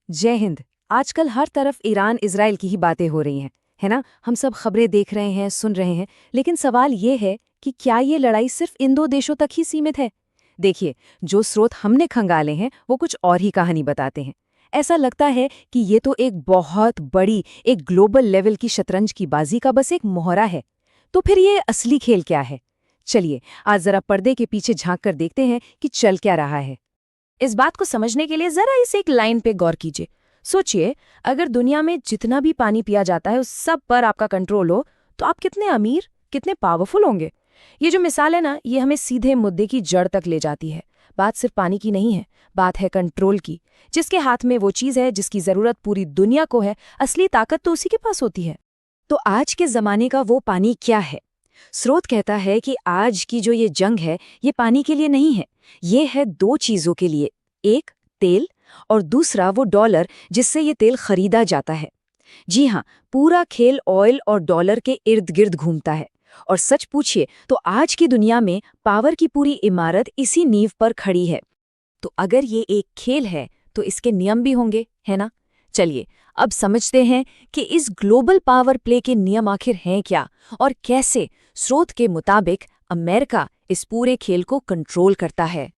जय हिंद। आजकल हर तरफ ईरान इजराइल की ही बातें हो रही हैं, है ना। हम सब खबरें देख रहे हैं, सुन रहे हैं, लेकिन सवाल ये है कि क्या ये लड़ाई सिर्फ इन दो देशों तक ही सीमित है। देखिए, जो स्रोत हमने खंगाले हैं वो कुछ और ही कहानी बताते हैं। ऐसा लगता है कि ये तो एक बहुत बड़ी, एक ग्लोबल लेवल की शतरंज की बाजी का बस एक मोहरा है। तो फिर ये असली खेल क्या है? चलिए आज जरा पर्दे के पीछे झांक कर देखते हैं कि चल क्या रहा है। इस बात को समझने के लिए जरा इस एक लाइन पे गौर कीजिए। सोचिए, अगर दुनिया में जितना भी पानी पिया जाता है उस सब पर आपका कंट्रोल हो, तो आप कितने अमीर, कितने पावरफुल होंगे। ये जो मिसाल है ना, ये हमें सीधे मुद्दे की जड़ तक ले जाती है। बात सिर्फ पानी की नहीं है, बात है कंट्रोल की। जिसके हाथ में वो चीज है जिसकी जरूरत पूरी दुनिया को है, असली ताकत तो उसी के पास होती है। तो आज के जमाने का वो पानी क्या है? स्रोत कहता है कि आज की जो ये जंग है, ये पानी के लिए नहीं है। ये है दो चीजों के लिए। एक तेल, और दूसरा वो डॉलर जिससे ये तेल खरीदा जाता है। जी हाँ, पूरा खेल ऑयल और डॉलर के इर्द गिर्द घूमता है। और सच पूछिए तो आज की दुनिया में पावर की पूरी इमारत इसी नींव पर खड़ी है। तो अगर ये एक खेल है तो इसके नियम भी होंगे, है ना। चलिए अब समझते हैं कि इस ग्लोबल पावर प्ले के नियम आखिर हैं क्या, और कैसे स्रोत के मुताबिक अमेरिका इस पूरे खेल को कंट्रोल करता है।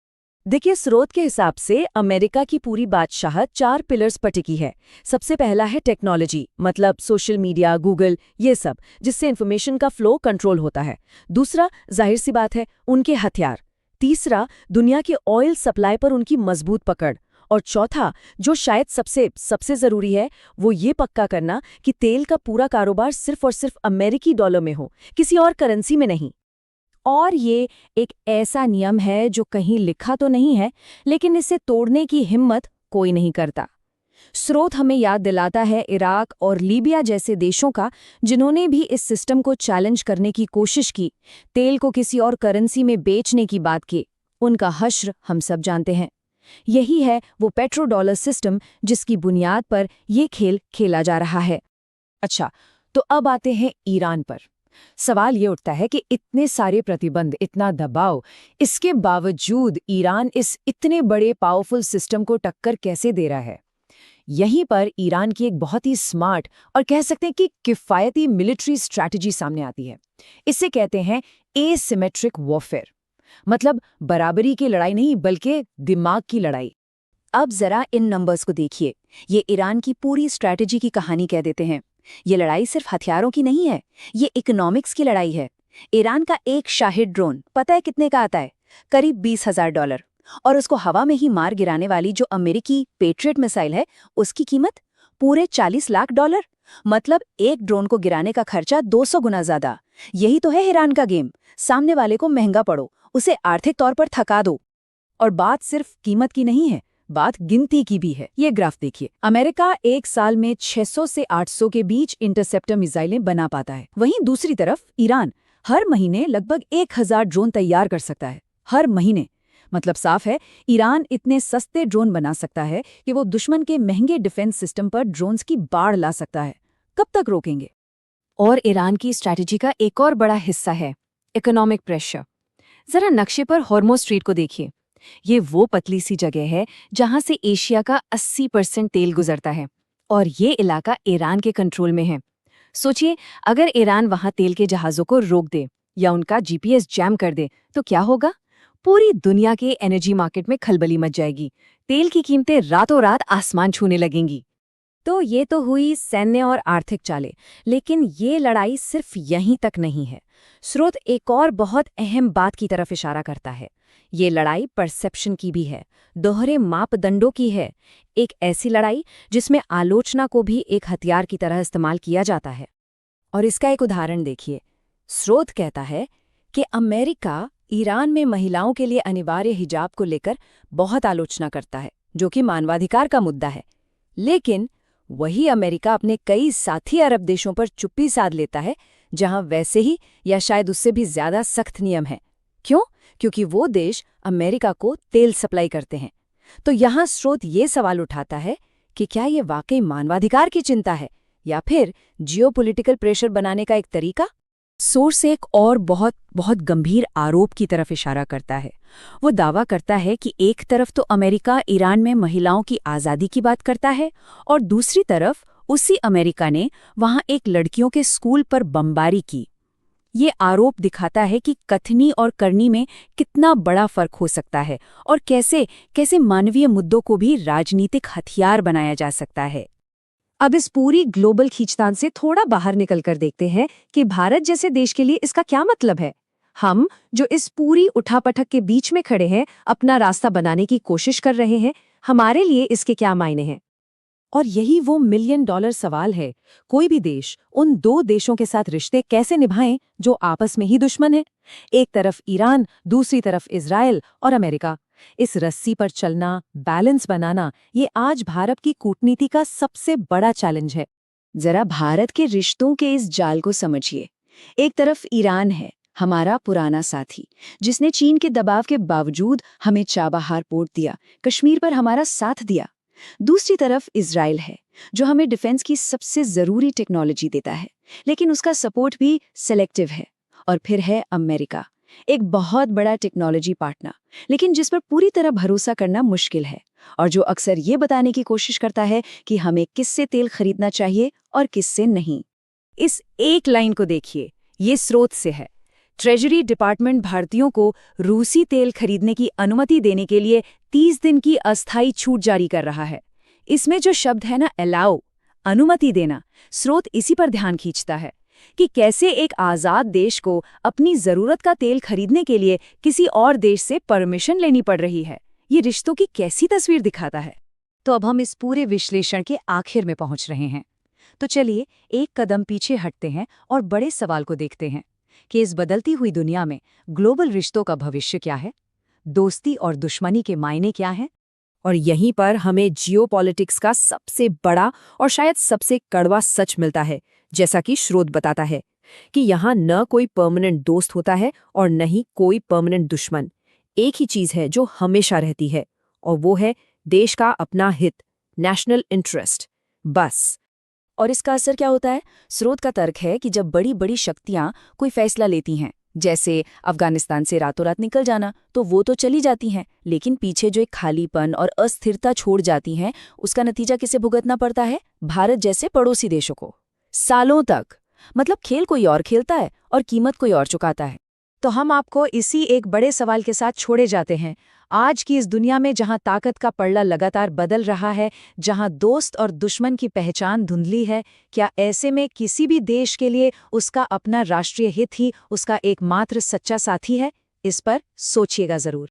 देखिए, स्रोत के हिसाब से अमेरिका की पूरी बादशाहत 4 पिलर्स पर टिकी है। सबसे पहला है टेक्नोलॉजी, मतलब सोशल मीडिया, गूगल, ये सब, जिससे इन्फॉर्मेशन का फ्लो कंट्रोल होता है। दूसरा, जाहिर सी बात है, उनके हथियार। तीसरा, दुनिया के ऑयल सप्लाई पर उनकी मजबूत पकड़। और चौथा, जो शायद सबसे सबसे जरूरी है, वो ये पक्का करना कि तेल का पूरा कारोबार सिर्फ और सिर्फ अमेरिकी डॉलर में हो, किसी और करेंसी में नहीं। और ये एक ऐसा नियम है जो कहीं लिखा तो नहीं है, लेकिन इसे तोड़ने की हिम्मत कोई नहीं करता। स्रोत हमें याद दिलाता है इराक और लीबिया जैसे देशों का, जिन्होंने भी इस सिस्टम को चैलेंज करने की कोशिश की, तेल को किसी और करेंसी में बेचने की बात की। उनका हश्र हम सब जानते हैं। यही है वो पेट्रो डॉलर सिस्टम जिसकी बुनियाद पर ये खेल खेला जा रहा है। अच्छा, तो अब आते हैं ईरान पर। सवाल ये उठता है कि इतने सारे प्रतिबंध, इतना दबाव, इसके बावजूद ईरान इस इतने बड़े पावरफुल सिस्टम को टक्कर कैसे दे रहा है। यहीं पर ईरान की एक बहुत ही स्मार्ट और कह सकते हैं कि किफ़ायती मिलिट्री स्ट्रैटेजी सामने आती है। इसे कहते हैं एसिमेट्रिक वॉरफेयर, मतलब बराबरी की लड़ाई नहीं बल्कि दिमाग की लड़ाई। अब जरा इन नंबर्स को देखिए। ये ईरान की पूरी स्ट्रैटेजी की कहानी कह देते हैं। ये लड़ाई सिर्फ हथियारों की नहीं है, ये इकोनॉमिक्स की लड़ाई है। ईरान का एक शाहिद ड्रोन पता है कितने का आता है? करीब $20,000। और उसको हवा में ही मार गिराने वाली जो अमेरिकी पेट्रियट मिसाइल है, उसकी कीमत पूरे $40 लाख। मतलब एक ड्रोन को गिराने का खर्चा 200 गुना ज्यादा। यही तो है ईरान का गेम। सामने वाले को महंगा पड़ो, उसे आर्थिक तौर पर थका दो। और बात सिर्फ कीमत की नहीं है, बात गिनती की भी है। ये ग्राफ देखिए, अमेरिका एक साल में 600 से 800 के बीच इंटरसेप्टर मिसाइलें बना पाता है। वहीं दूसरी तरफ ईरान हर महीने लगभग 1000 ड्रोन तैयार कर सकता है, हर महीने। मतलब साफ है, ईरान इतने सस्ते ड्रोन बना सकता है कि वो दुश्मन के महंगे डिफेंस सिस्टम पर ड्रोन्स की बाढ़ ला सकता है। कब तक रोकेंगे? और ईरान की स्ट्रैटेजी का एक और बड़ा हिस्सा है इकोनॉमिक प्रेशर। जरा नक्शे पर हॉर्मोज स्ट्रीट को देखिए। ये वो पतली सी जगह है जहां से एशिया का 80% तेल गुजरता है, और ये इलाका ईरान के कंट्रोल में है। सोचिए, अगर ईरान वहां तेल के जहाजों को रोक दे या उनका जीपीएस जैम कर दे तो क्या होगा? पूरी दुनिया के एनर्जी मार्केट में खलबली मच जाएगी। तेल की कीमतें रातों रात आसमान छूने लगेंगी। तो ये तो हुई सैन्य और आर्थिक चालें, लेकिन ये लड़ाई सिर्फ यहीं तक नहीं है। स्रोत एक और बहुत अहम बात की तरफ इशारा करता है। ये लड़ाई परसेप्शन की भी है, दोहरे मापदंडों की है। एक ऐसी लड़ाई जिसमें आलोचना को भी एक हथियार की तरह इस्तेमाल किया जाता है। और इसका एक उदाहरण देखिए। स्रोत कहता है कि अमेरिका ईरान में महिलाओं के लिए अनिवार्य हिजाब को लेकर बहुत आलोचना करता है, जो कि मानवाधिकार का मुद्दा है। लेकिन वही अमेरिका अपने कई साथी अरब देशों पर चुप्पी साध लेता है, जहां वैसे ही या शायद उससे भी ज्यादा सख्त नियम हैं। क्यों? क्योंकि वो देश अमेरिका को तेल सप्लाई करते हैं। तो यहां स्रोत ये सवाल उठाता है कि क्या ये वाकई मानवाधिकार की चिंता है, या फिर जियोपॉलिटिकल प्रेशर बनाने का एक तरीका? सोर्स एक और बहुत बहुत गंभीर आरोप की तरफ इशारा करता है। वो दावा करता है कि एक तरफ तो अमेरिका ईरान में महिलाओं की आज़ादी की बात करता है और दूसरी तरफ उसी अमेरिका ने वहां एक लड़कियों के स्कूल पर बमबारी की। ये आरोप दिखाता है कि कथनी और करनी में कितना बड़ा फर्क हो सकता है और कैसे कैसे मानवीय मुद्दों को भी राजनीतिक हथियार बनाया जा सकता है। अब इस पूरी ग्लोबल खींचतान से थोड़ा बाहर निकलकर देखते हैं कि भारत जैसे देश के लिए इसका क्या मतलब है। हम जो इस पूरी उठापटक के बीच में खड़े हैं, अपना रास्ता बनाने की कोशिश कर रहे हैं, हमारे लिए इसके क्या मायने हैं। और यही वो मिलियन डॉलर सवाल है। कोई भी देश उन दो देशों के साथ रिश्ते कैसे निभाएं जो आपस में ही दुश्मन है। एक तरफ ईरान, दूसरी तरफ इजराइल और अमेरिका। इस रस्सी पर चलना, बैलेंस बनाना, ये आज भारत की कूटनीति का सबसे बड़ा चैलेंज है। जरा भारत के रिश्तों के इस जाल को समझिए। एक तरफ ईरान है, हमारा पुराना साथी, जिसने चीन के दबाव के बावजूद हमें चाबहार पोर्ट दिया, कश्मीर पर हमारा साथ दिया। दूसरी तरफ इजराइल है, जो हमें डिफेंस की सबसे जरूरी टेक्नोलॉजी देता है, लेकिन उसका सपोर्ट भी सिलेक्टिव है। और फिर है अमेरिका, एक बहुत बड़ा टेक्नोलॉजी पार्टनर, लेकिन जिस पर पूरी तरह भरोसा करना मुश्किल है, और जो अक्सर ये बताने की कोशिश करता है कि हमें किससे तेल खरीदना चाहिए और किससे नहीं। इस एक लाइन को देखिए, ये स्रोत से है। ट्रेजरी डिपार्टमेंट भारतीयों को रूसी तेल खरीदने की अनुमति देने के लिए 30 दिन की अस्थायी छूट जारी कर रहा है। इसमें जो शब्द है ना, अलाउ, अनुमति देना, स्रोत इसी पर ध्यान खींचता है कि कैसे एक आज़ाद देश को अपनी ज़रूरत का तेल खरीदने के लिए किसी और देश से परमिशन लेनी पड़ रही है। ये रिश्तों की कैसी तस्वीर दिखाता है। तो अब हम इस पूरे विश्लेषण के आखिर में पहुंच रहे हैं। तो चलिए एक कदम पीछे हटते हैं और बड़े सवाल को देखते हैं कि इस बदलती हुई दुनिया में ग्लोबल रिश्तों का भविष्य क्या है, दोस्ती और दुश्मनी के मायने क्या हैं। और यहीं पर हमें जियोपॉलिटिक्स का सबसे बड़ा और शायद सबसे कड़वा सच मिलता है, जैसा कि स्रोत बताता है कि यहाँ न कोई परमानेंट दोस्त होता है और न ही कोई परमानेंट दुश्मन। एक ही चीज है जो हमेशा रहती है, और वो है देश का अपना हित, नेशनल इंटरेस्ट, बस। और इसका असर क्या होता है? स्रोत का तर्क है कि जब बड़ी बड़ी शक्तियां कोई फैसला लेती हैं, जैसे अफगानिस्तान से रातों रात निकल जाना, तो वो तो चली जाती हैं, लेकिन पीछे जो एक खालीपन और अस्थिरता छोड़ जाती हैं, उसका नतीजा किसे भुगतना पड़ता है? भारत जैसे पड़ोसी देशों को, सालों तक। मतलब खेल कोई और खेलता है और कीमत कोई और चुकाता है। तो हम आपको इसी एक बड़े सवाल के साथ छोड़े जाते हैं। आज की इस दुनिया में जहां ताकत का पड़ला लगातार बदल रहा है, जहां दोस्त और दुश्मन की पहचान धुंधली है, क्या ऐसे में किसी भी देश के लिए उसका अपना राष्ट्रीय हित ही उसका एकमात्र सच्चा साथी है? इस पर सोचिएगा जरूर।